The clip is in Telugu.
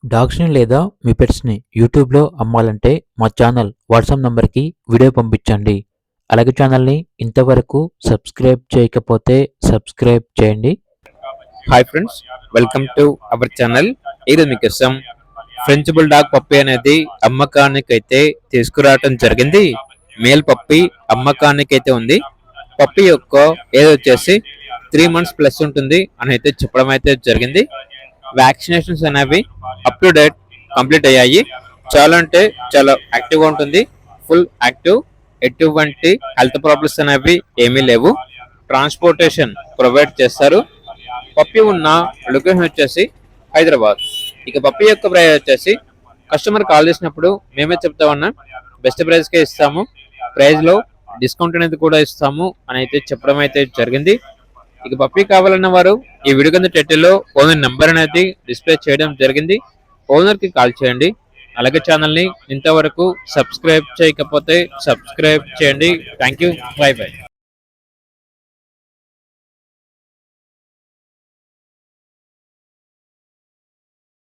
డాగ్స్‌ని లేదా మీ పెట్స్‌ని యూట్యూబ్‌లో అమ్మాలంటే మా ఛానల్ వాట్సాప్ నంబర్‌కి వీడియో పంపించండి. అలాగే ఛానల్‌ని ఇంతవరకు సబ్స్క్రైబ్ చేయకపోతే సబ్స్క్రైబ్ చేయండి. Hi friends, welcome to our channel. ఈరోజు మీకోసం ఫ్రెంచ్ బుల్డాగ్ పప్పి అనేది అమ్మకానికి అయితే తీసుకురావటం జరిగింది. మేల్ పప్పి అమ్మకానికి అయితే ఉంది. పప్పి యొక్క ఏజ్ వచ్చేసి 3 months ప్లస్ ఉంటుంది అని అయితే చెప్పడం అయితే జరిగింది. వ్యాక్సినేషన్స్ అనేవి అప్ టు డేట్ కంప్లీట్ అయ్యాయి. చాలా అంటే చాలా యాక్టివ్గా ఉంటుంది. ఫుల్ యాక్టివ్, ఎటువంటి హెల్త్ ప్రాబ్లమ్స్ అనేవి ఏమీ లేవు. ట్రాన్స్పోర్టేషన్ ప్రొవైడ్ చేస్తారు. పప్పి ఉన్న లొకేషన్ వచ్చేసి హైదరాబాద్. ఇక పప్పి యొక్క ప్రైస్ వచ్చేసి కస్టమర్ కాల్ చేసినప్పుడు మేమే చెప్తా ఉన్నాం, బెస్ట్ ప్రైస్కే ఇస్తాము, ప్రైస్లో డిస్కౌంట్ అనేది కూడా ఇస్తాము అని అయితే చెప్పడం అయితే జరిగింది. ఇక పప్పి కావాలన్న వారు ఈ వీడియో కింద టైటిల్లో ఓనర్ నెంబర్ అనేది డిస్ప్లే చేయడం జరిగింది. ఓనర్కి కాల్ చేయండి. అలాగే ఛానల్ని ఇంతవరకు సబ్స్క్రైబ్ చేయకపోతే సబ్స్క్రైబ్ చేయండి. Thank you, by by.